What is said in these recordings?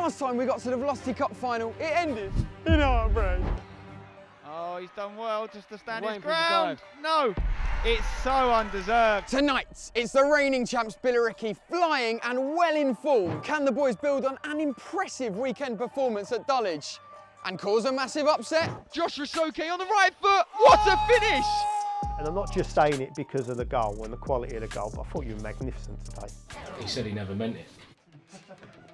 last time we got to the Velocity Cup final, it ended in heartbreak. Oh, he's done well just to stand his ground. No, it's so undeserved. Tonight, it's the reigning champs Billericay flying and well in form. Can the boys build on an impressive weekend performance at Dulwich and cause a massive upset? Josh Rasoke on the right foot. What a finish! And I'm not just saying it because of the goal and the quality of the goal, but I thought you were magnificent today. He said he never meant it.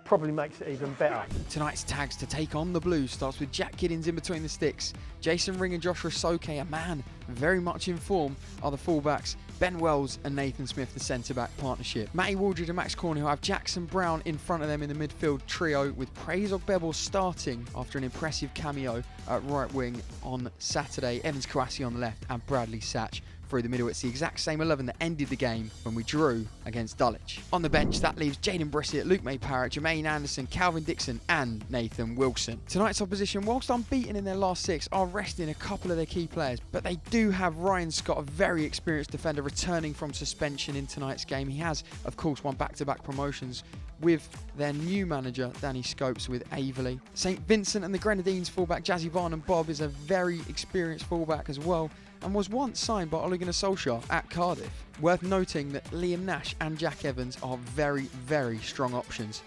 Probably makes it even better. Tonight's tags to take on the Blues starts with Jack Giddins in between the sticks. Jason Ring and Josh Rasoke, a man very much in form, are the fullbacks. Ben Wells and Nathan Smith, the centre-back partnership. Matty Waldridge and Max Cornhill have Jackson Brown in front of them in the midfield trio, with Praise Ogbebo starting after an impressive cameo at right wing on Saturday. Evans Kouassi on the left and Bradley Satch through the middle. It's the exact same 11 that ended the game when we drew against Dulwich. On the bench, that leaves Jaden Brissett, Luke May-Parrott, Jermaine Anderson, Calvin Dixon and Nathan Wilson. Tonight's opposition, whilst unbeaten in their last 6, are resting a couple of their key players, but they do have Ryan Scott, a very experienced defender, returning from suspension in tonight's game. He has, of course, won back-to-back promotions with their new manager, Danny Scopes, with Averley. St Vincent and the Grenadines fullback Jazzy Barnum Bob is a very experienced fullback as well, and was once signed by Ole Gunnar Solskjaer at Cardiff. Worth noting that Liam Nash and Jack Evans are very, very strong options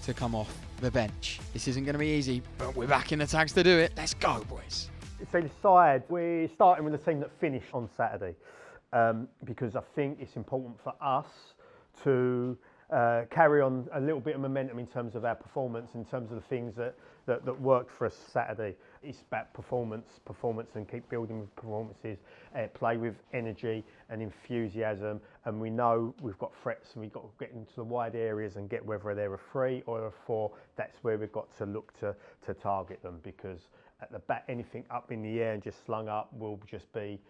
to come off the bench. This isn't going to be easy, but we're back in the tags to do it. Let's go, boys. So the side, we're starting with the team that finished on Saturday because I think it's important for us to carry on a little bit of momentum in terms of our performance, in terms of the things that worked for us Saturday. It's about performance and keep building with performances, play with energy and enthusiasm, and we know we've got threats and we've got to get into the wide areas and get, whether they're a 3 or a 4, that's where we've got to look to target them, because at the back, anything up in the air and just slung up will just be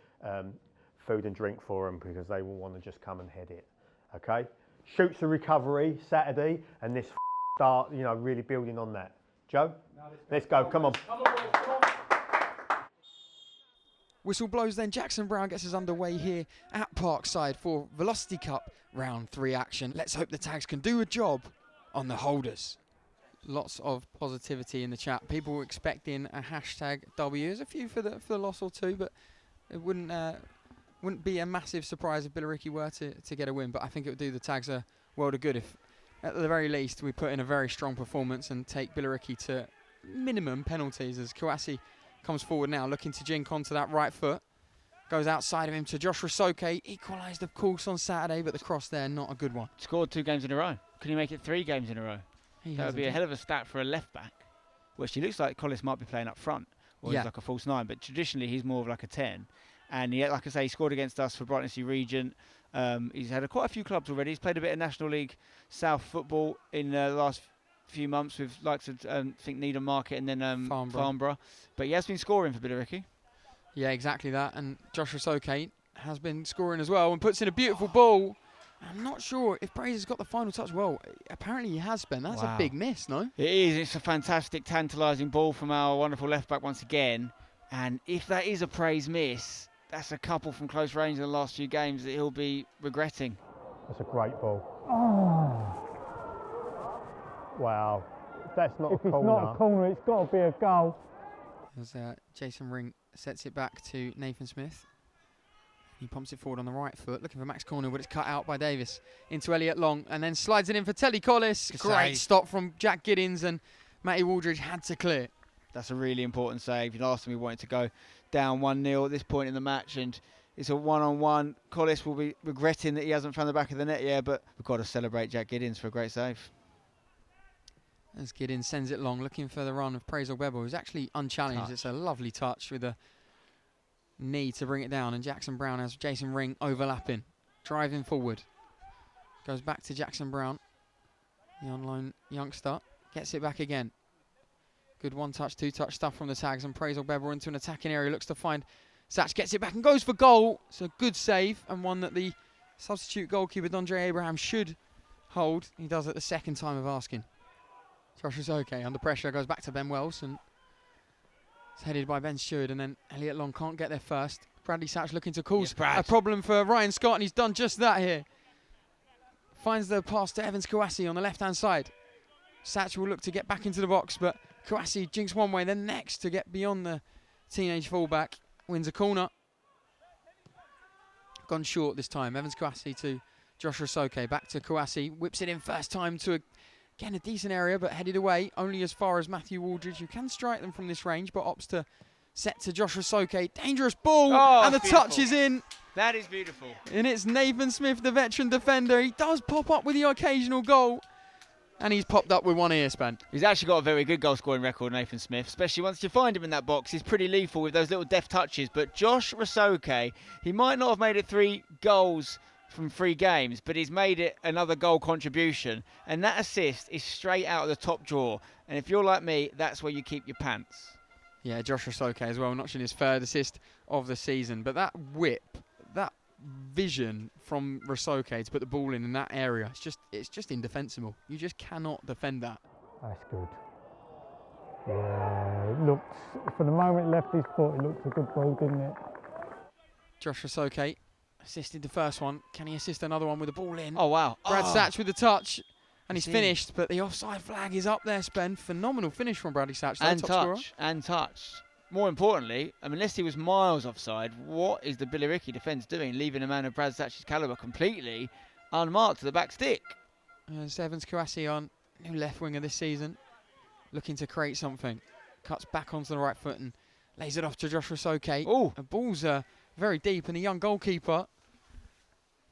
food and drink for them, because they will want to just come and head it. Okay? Shoots a recovery Saturday, and this start, really building on that. Joe, let's go. Come on. Whistle blows then. Jackson Brown gets us underway here at Parkside for Velocity Cup Round 3 action. Let's hope the tags can do a job on the holders. Lots of positivity in the chat. People were expecting a hashtag W. There's a few for the loss or two, but it wouldn't be a massive surprise if Billericay were to get a win. But I think it would do the tags a world of good if, at the very least, we put in a very strong performance and take Billericay to minimum penalties, as Kouassi comes forward now, looking to jink onto that right foot. Goes outside of him to Josh Rasoke. Equalised, of course, on Saturday, but the cross there, not a good one. Scored 2 games in a row. Can he make it 3 games in a row? That would be a hell of a stat for a left back. Well, she looks like Collis might be playing up front, or he's like a false 9, but traditionally he's more of like a 10. And yet, like I say, he scored against us for Brighton Sea Regent. He's had quite a few clubs already. He's played a bit of National League South football in the last few months with likes of, I think, Needham Market and then Farnborough. But he has been scoring for Billericay. Yeah, exactly that. And Josh Rasoke has been scoring as well and puts in a beautiful ball. I'm not sure if Praise has got the final touch. Well, apparently he has, Ben. That's a big miss, no? It is. It's a fantastic, tantalising ball from our wonderful left-back once again. And if that is a Praise miss, that's a couple from close range in the last few games that he'll be regretting. That's a great ball. Oh. Wow. If that's not if it's not a corner, it's got to be a goal. As Jason Ring sets it back to Nathan Smith. He pumps it forward on the right foot, looking for Max Corner, but it's cut out by Davis. Into Elliot Long, and then slides it in for Telly Collis. Great stop from Jack Giddins, and Matty Waldridge had to clear. That's a really important save. Last time we wanted to go down 1-0 at this point in the match, and it's a one-on-one. Collis will be regretting that he hasn't found the back of the net yet, but we've got to celebrate Jack Giddins for a great save. As Giddins sends it long, looking for the run of Praise Ogbebo, who's actually unchallenged. It's a lovely touch with a knee to bring it down, and Jackson Brown has Jason Ring overlapping, driving forward. Goes back to Jackson Brown, the on-loan youngster, gets it back again. Good one-touch, two-touch stuff from the tags, and Praise Ogbebo into an attacking area, looks to find Satch, gets it back and goes for goal. It's a good save, and one that the substitute goalkeeper Dondre Abraham should hold. He does it the second time of asking. Josh is okay, under pressure, goes back to Ben Wells, and it's headed by Ben Stewart, and then Elliot Long can't get there first. Bradley Satch looking to cause a problem for Ryan Scott, and he's done just that here. Finds the pass to Evans Kouassi on the left-hand side. Satch will look to get back into the box, but Kouassi jinks one way, then next to get beyond the teenage fullback. Wins a corner. Gone short this time. Evans Kouassi to Joshua Soke. Back to Kouassi. Whips it in first time to, again, a decent area, but headed away. Only as far as Matthew Waldridge, who can strike them from this range, but opts to set to Joshua Soke. Dangerous ball, and the touch is in. That is beautiful. And it's Nathan Smith, the veteran defender. He does pop up with the occasional goal. And he's popped up with one ear, Span. He's actually got a very good goal-scoring record, Nathan Smith, especially once you find him in that box. He's pretty lethal with those little deft touches. But Josh Rasoke, he might not have made it 3 goals from 3 games, but he's made it another goal contribution. And that assist is straight out of the top drawer. And if you're like me, that's where you keep your pants. Yeah, Josh Rasoke as well, notching his 3rd assist of the season. But that whip, that vision from Rasoke to put the ball in that area, it's just indefensible. You just cannot defend that. That's good. Yeah, it looks, for the moment it left his foot, it looked a good ball, didn't it? Josh Rasoke assisted the first one. Can he assist another one with the ball in? Oh, wow. Brad Satch with the touch. And he's finished, but the offside flag is up there, Spen. Phenomenal finish from Bradley Satch. And touch. More importantly, I mean, unless he was miles offside, what is the Billericay defence doing, leaving a man of Brad Satch's calibre completely unmarked to the back stick? There's Evans Kouassi on, new left winger this season, looking to create something. Cuts back onto the right foot and lays it off to Joshua Soke. Oh, the ball's very deep, and the young goalkeeper,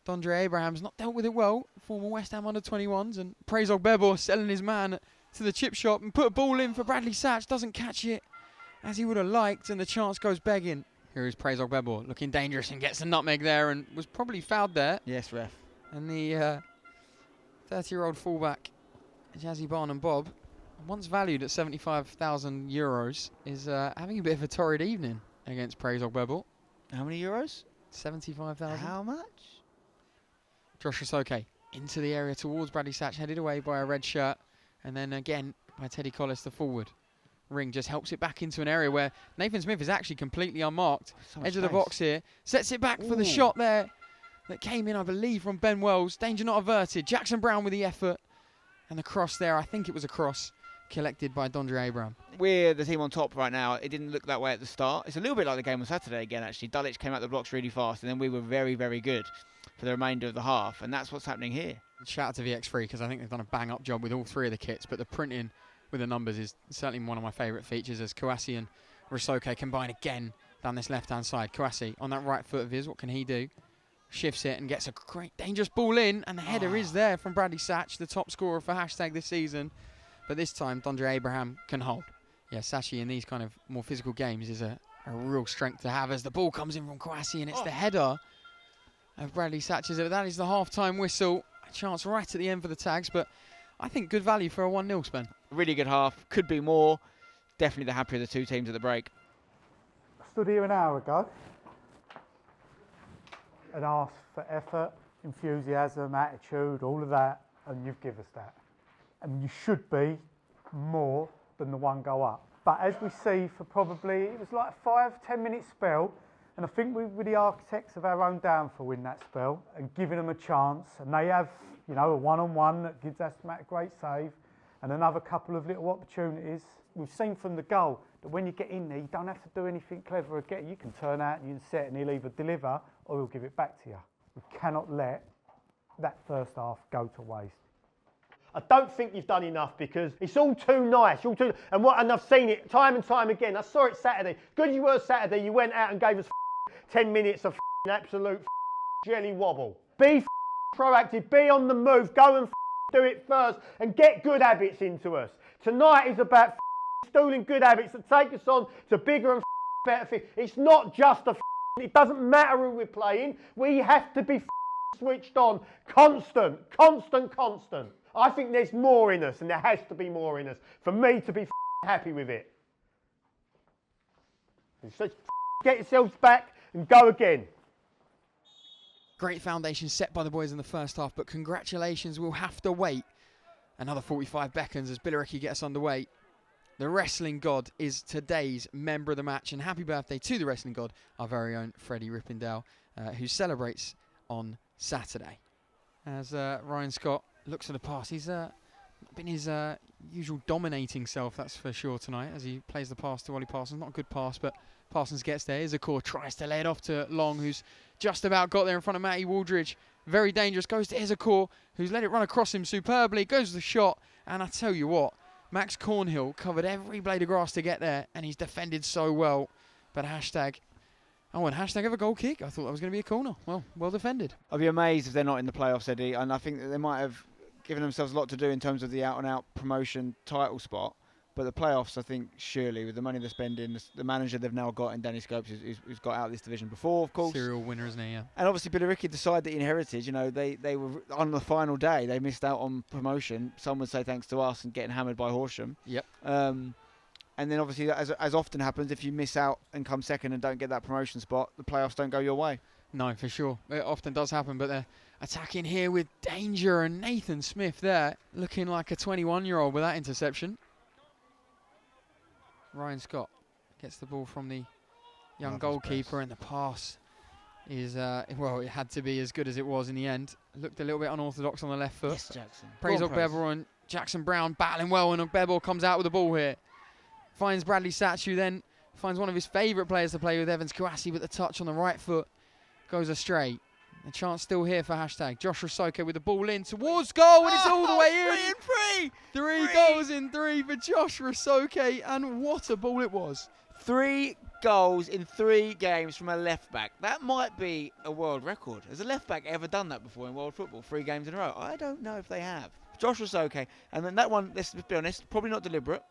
Dondre Abraham's not dealt with it well. Former West Ham under-21s, and Praise Ogbebo selling his man to the chip shop and put a ball in for Bradley Satch. Doesn't catch it as he would have liked, and the chance goes begging. Here is Praise Ogbebo looking dangerous and gets a nutmeg there and was probably fouled there. Yes, ref. And the 30-year-old fullback, Jazzy Barnum Bob, once valued at €75,000, is having a bit of a torrid evening against Praise Ogbebo. How many euros? 75,000. How much? Josh Rasoke into the area towards Bradley Satch, headed away by a red shirt, and then again by Teddy Collis, the forward. Ring just helps it back into an area where Nathan Smith is actually completely unmarked. Edge of the box here, sets it back for the shot there that came in, I believe, from Ben Wells. Danger not averted. Jackson Brown with the effort, and the cross there, I think it was a cross, collected by Dondre Abraham. We're the team on top right now. It didn't look that way at the start. It's a little bit like the game on Saturday again, actually. Dulwich came out the blocks really fast, and then we were very, very good for the remainder of the half, and that's what's happening here. Shout out to VX3, because I think they've done a bang-up job with all 3 of the kits, but the printing with the numbers is certainly one of my favourite features, as Kouassi and Rasoke combine again down this left-hand side. Kouassi on that right foot of his, what can he do? Shifts it and gets a great dangerous ball in, and the header is there from Bradley Satch, the top scorer for hashtag this season. But this time, Dondre Abraham can hold. Yeah, Sachi in these kind of more physical games is a real strength to have, as the ball comes in from Kouassi, and it's the header of Bradley Satch. That is the half-time whistle. A chance right at the end for the Tags, but I think good value for a 1-0, Spen. Really good half. Could be more. Definitely the happier of the 2 teams at the break. I stood here an hour ago and asked for effort, enthusiasm, attitude, all of that, and you've given us that. And you should be more than the 1 goal up. But as we see for probably, it was like a 5-10 minute spell, and I think we were the architects of our own downfall in that spell, and giving them a chance, and they have, you know, a one-on-one that gives us a great save, and another couple of little opportunities. We've seen from the goal that when you get in there, you don't have to do anything clever again. You can turn out and you can set, and he'll either deliver or he'll give it back to you. We cannot let that first half go to waste. I don't think you've done enough, because it's all too nice. And I've seen it time and time again. I saw it Saturday. Good you were Saturday. You went out and gave us 10 minutes of absolute jelly wobble. Be proactive. Be on the move. Go and do it first and get good habits into us. Tonight is about installing good habits that take us on to bigger and better things. It's not just it doesn't matter who we're playing. We have to be switched on. Constant. I think there's more in us, and there has to be more in us for me to be happy with it. So get yourselves back and go again. Great foundation set by the boys in the first half, but congratulations, we'll have to wait another 45 beckons as Billericay gets underway. The wrestling god is today's member of the match, and happy birthday to the wrestling god, our very own Freddie Rippindale, who celebrates on Saturday. As Ryan Scott looks for the pass, he's Not been his usual dominating self, that's for sure, tonight, as he plays the pass to Ollie Parsons. Not a good pass, but Parsons gets there. Izakor tries to lay it off to Long, who's just about got there in front of Matty Waldridge. Very dangerous. Goes to Izakor, who's let it run across him superbly. Goes to the shot, and I tell you what, Max Cornhill covered every blade of grass to get there, and he's defended so well. But hashtag have a goal kick. I thought that was going to be a corner. Well defended. I'd be amazed if they're not in the playoffs, Eddie, and I think that they might have given themselves a lot to do in terms of the out-and-out promotion title spot. But the playoffs, I think, surely, with the money they're spending, the manager they've now got in Danny Scopes, who's got out of this division before, of course. Serial winner, isn't he? Yeah. And obviously, Billericay, the side that he inherited, they were on the final day, they missed out on promotion. Some would say thanks to us and getting hammered by Horsham. Yep. And then obviously, as often happens, if you miss out and come second and don't get that promotion spot, the playoffs don't go your way. No, for sure. It often does happen, but they're attacking here with danger, and Nathan Smith there looking like a 21-year-old with that interception. Ryan Scott gets the ball from the young goalkeeper, and the pass is, it had to be as good as it was in the end. Looked a little bit unorthodox on the left foot. Yes, Jackson. Praise Ogbebo and Jackson Brown battling well, and Ogbebo comes out with the ball here. Finds Bradley Satch, who then finds one of his favourite players to play with, Evans Kouassi, but the touch on the right foot goes astray. The chance still here for hashtag. Josh Rosoke with the ball in towards goal, and it's all the way in. 3 goals in 3 for Josh Rosoke, and what a ball it was. 3 goals in 3 games from a left back. That might be a world record. Has a left back ever done that before in world football? 3 games in a row? I don't know if they have. Josh Rosoke, and then that one, let's be honest, probably not deliberate.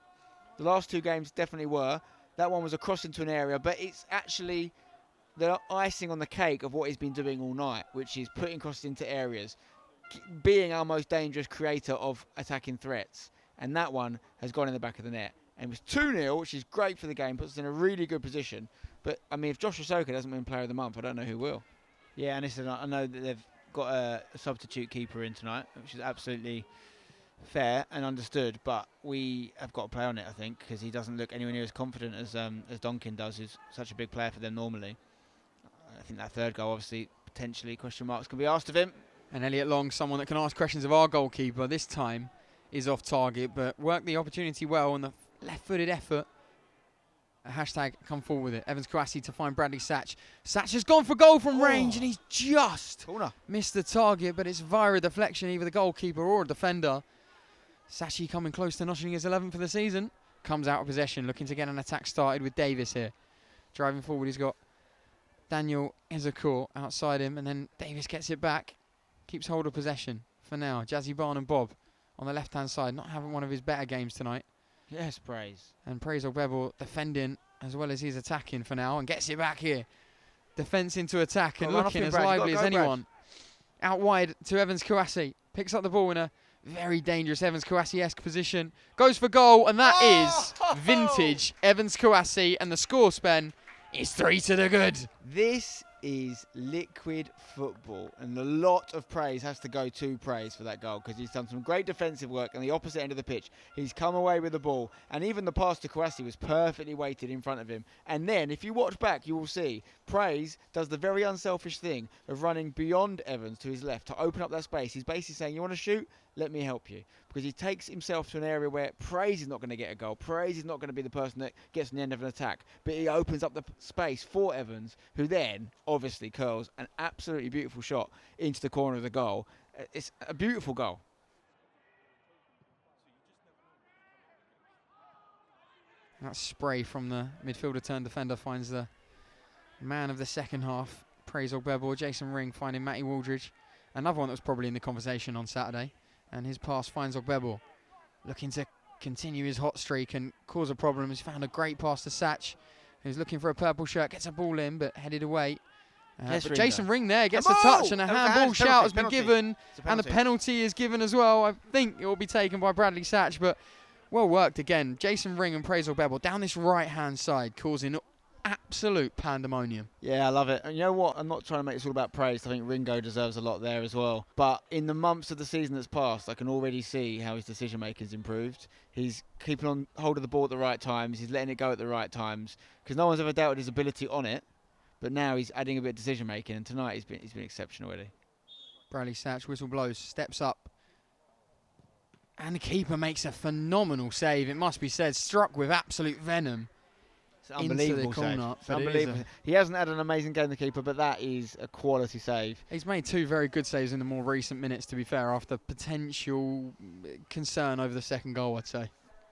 The last 2 games definitely were. That one was a cross into an area, but it's actually the icing on the cake of what he's been doing all night, which is putting crosses into areas, being our most dangerous creator of attacking threats. And that one has gone in the back of the net. And it was 2-0, which is great for the game, puts us in a really good position. But, I mean, if Josh Rosoke doesn't win Player of the Month, I don't know who will. Yeah, and listen, I know that they've got a substitute keeper in tonight, which is absolutely fair and understood, but we have got to play on it, I think, because he doesn't look anywhere near as confident as Donkin does, who's such a big player for them normally. I think that 3rd goal, obviously, potentially question marks can be asked of him. And Elliot Long, someone that can ask questions of our goalkeeper, this time is off target, but worked the opportunity well, and the left-footed effort. A hashtag come forward with it. Evans Kouassi to find Bradley Satch. Satch has gone for goal from range, and he's just missed the target, but it's via a deflection, either the goalkeeper or a defender. Sachi coming close to notching his 11th for the season. Comes out of possession, looking to get an attack started with Davis here. Driving forward, he's got Daniel Izakor outside him, and then Davis gets it back. Keeps hold of possession for now. Jazzy Barn and Bob on the left-hand side, not having one of his better games tonight. Yes, Praise. And Praise Ogbebo defending as well as he's attacking for now, and gets it back here. Defence into attack, and looking as lively as anyone. Out wide to Evans Kouassi. Picks up the ball in a very dangerous Evans Kouassi-esque position. Goes for goal, and that is vintage Evans Kouassi, and the score, Spen, is 3 to the good. This is liquid football, and a lot of praise has to go to Praise for that goal, because he's done some great defensive work on the opposite end of the pitch. He's come away with the ball, and even the pass to Kouassi was perfectly weighted in front of him. And then, if you watch back, you will see Praise does the very unselfish thing of running beyond Evans to his left to open up that space. He's basically saying, you want to shoot? Let me help you. Because he takes himself to an area where Praise is not going to get a goal. Praise is not going to be the person that gets on the end of an attack. But he opens up the space for Evans, who then obviously curls an absolutely beautiful shot into the corner of the goal. It's a beautiful goal. That spray from the midfielder turned defender finds the man of the second half. Praise Ogbebo. Jason Ring finding Matty Waldridge. Another one that was probably in the conversation on Saturday. And his pass finds Ogbebo, looking to continue his hot streak and cause a problem. He's found a great pass to Satch, who's looking for a purple shirt, gets a ball in, but headed away. But Jason Ring there gets a touch, and a handball shout has been given, and the penalty is given as well. I think it will be taken by Bradley Satch, but well worked again. Jason Ring and Praise Ogbebo down this right-hand side, causing absolute pandemonium. Yeah, I love it. And you know what? I'm not trying to make this all about praise. I think Ringo deserves a lot there as well. But in the months of the season that's passed, I can already see how his decision-making's improved. He's keeping on hold of the ball at the right times. He's letting it go at the right times. Because no one's ever doubted his ability on it. But now he's adding a bit of decision-making. And tonight he's been exceptional, really. Bradley Satch, whistle blows, steps up. And the keeper makes a phenomenal save, it must be said, struck with absolute venom. It's an unbelievable save. It's unbelievable. He hasn't had an amazing game, the keeper, but that is a quality save. He's made 2 very good saves in the more recent minutes, to be fair, after potential concern over the second goal, I'd say.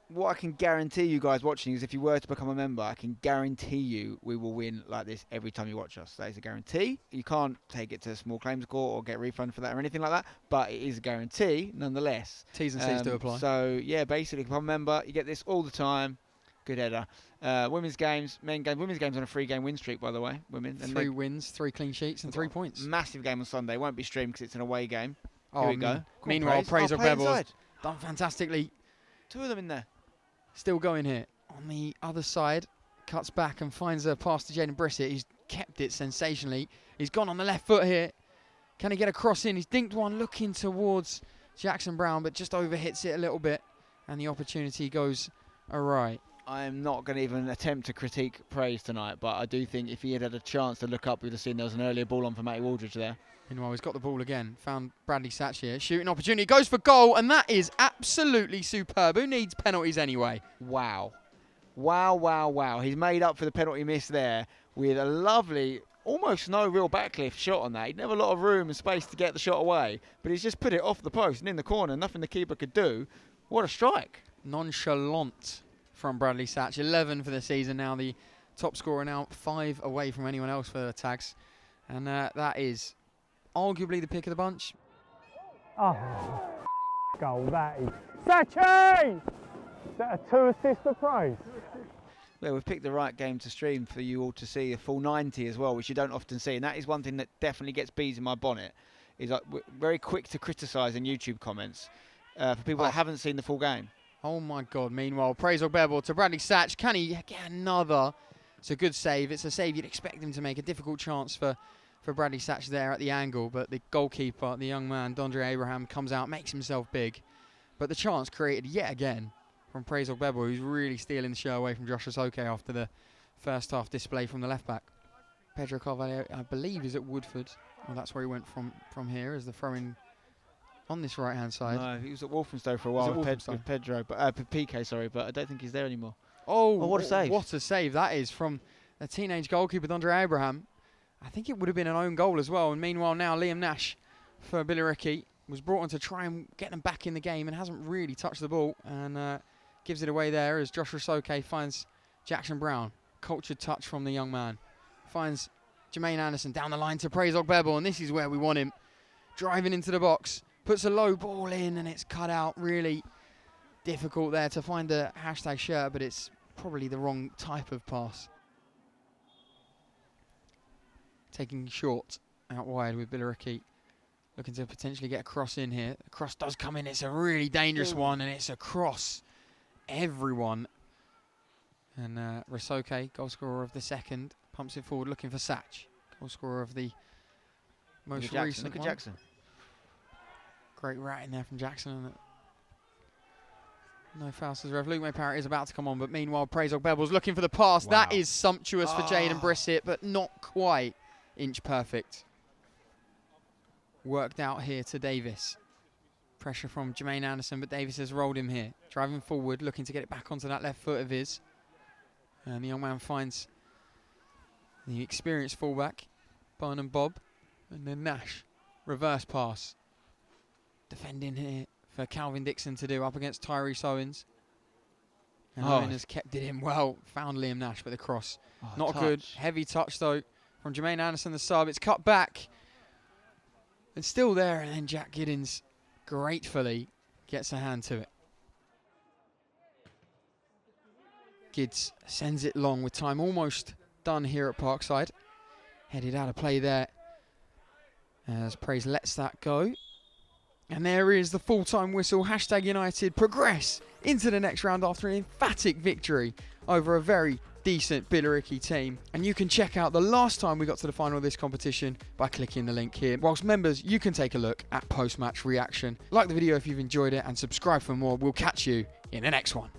What I can guarantee you guys watching is if you were to become a member, I can guarantee you we will win like this every time you watch us. That is a guarantee. You can't take it to a small claims court or get a refund for that or anything like that, but it is a guarantee nonetheless. T's and C's do apply. So, yeah, basically, become a member. You get this all the time. Good header. Women's games, men games. Women's games on a 3-game win streak, by the way. Women. 3 wins, 3 clean sheets, and 3 points. Massive game on Sunday. Won't be streamed because it's an away game. Oh, Here we go. Meanwhile, Praise of play Bebbles inside. done fantastically. 2 of them in there. Still going here. On the other side, cuts back and finds a pass to Jaden Brissett. He's kept it sensationally. He's gone on the left foot here. Can he get a cross in? He's dinked one looking towards Jackson Brown, but just overhits it a little bit. And the opportunity goes awry. I'm not going to even attempt to critique Praise tonight, but I do think if he had had a chance to look up, we'd have seen there was an earlier ball on for Matty Waldridge there. Meanwhile, he's got the ball again. Found Bradley Satch here. Shooting opportunity. Goes for goal, and that is absolutely superb. Who needs penalties anyway? Wow. Wow, wow, wow. He's made up for the penalty miss there with a lovely, almost no real backlift shot on that. He'd never a lot of room and space to get the shot away, but he's just put it off the post and in the corner. Nothing the keeper could do. What a strike. Nonchalant from Bradley Satch. 11 for the season now. The top scorer now 5 away from anyone else for the tags. And that is arguably the pick of the bunch. Oh, goal that is. Sachi! Is that a 2 assist for Praise? Well, we've picked the right game to stream for you all to see a full 90 as well, which you don't often see. And that is one thing that definitely gets bees in my bonnet, is we're very quick to criticise in YouTube comments for people that haven't seen the full game. Oh my God. Meanwhile, Praise Ogbebo to Bradley Satch. Can he get another? It's a good save. It's a save you'd expect him to make. A difficult chance for Bradley Satch there at the angle, but the goalkeeper, the young man, Dondre Abraham, comes out, makes himself big. But the chance created yet again from Praise Ogbebo, who's really stealing the show away from Joshua Soke after the first half display from the left back. Pedro Carvalho, I believe, is at Woodford. Well, that's where he went from here as the throw-in on this right-hand side. No, he was at Walthamstow for a while with Pedro, but PK, sorry, but I don't think he's there anymore. Oh, what a save. What a save that is from a teenage goalkeeper, Dondre Abraham. I think it would have been an own goal as well. And meanwhile now Liam Nash for Billericay was brought on to try and get them back in the game and hasn't really touched the ball and gives it away there as Joshua Soke finds Jackson Brown. Cultured touch from the young man. Finds Jermaine Anderson down the line to Praise Ogbebo, and this is where we want him. Driving into the box, puts a low ball in and it's cut out. Really difficult there to find the hashtag shirt, but it's probably the wrong type of pass. Taking short out wide with Billericay, looking to potentially get a cross in here. The cross does come in. It's a really dangerous one, and it's across everyone. And Rasoke, goal scorer of the second, pumps it forward, looking for Satch, goal scorer of the most recent Look at one. Jackson. Great rat in there from Jackson. And no fouls as Luke May Parrott is about to come on, but meanwhile, Praise Ogbebo's looking for the pass. Wow. That is sumptuous for Jaden Brissett, but not quite inch perfect. Worked out here to Davis. Pressure from Jermaine Anderson, but Davis has rolled him here. Driving forward, looking to get it back onto that left foot of his. And the young man finds the experienced fullback, Barnum Bob, and then Nash. Reverse pass. Defending here for Calvin Dixon to do up against Tyrese Owens. And Owen has kept it in well. Found Liam Nash with the cross. Not good. Heavy touch though from Jermaine Anderson, the sub. It's cut back. It's still there, and then Jack Giddens gratefully gets a hand to it. Gids sends it long with time almost done here at Parkside. Headed out of play there as Praise lets that go. And there is the full-time whistle. Hashtag United progress into the next round after an emphatic victory over a very decent Billericay team. And you can check out the last time we got to the final of this competition by clicking the link here. Whilst members, you can take a look at post-match reaction. Like the video if you've enjoyed it and subscribe for more. We'll catch you in the next one.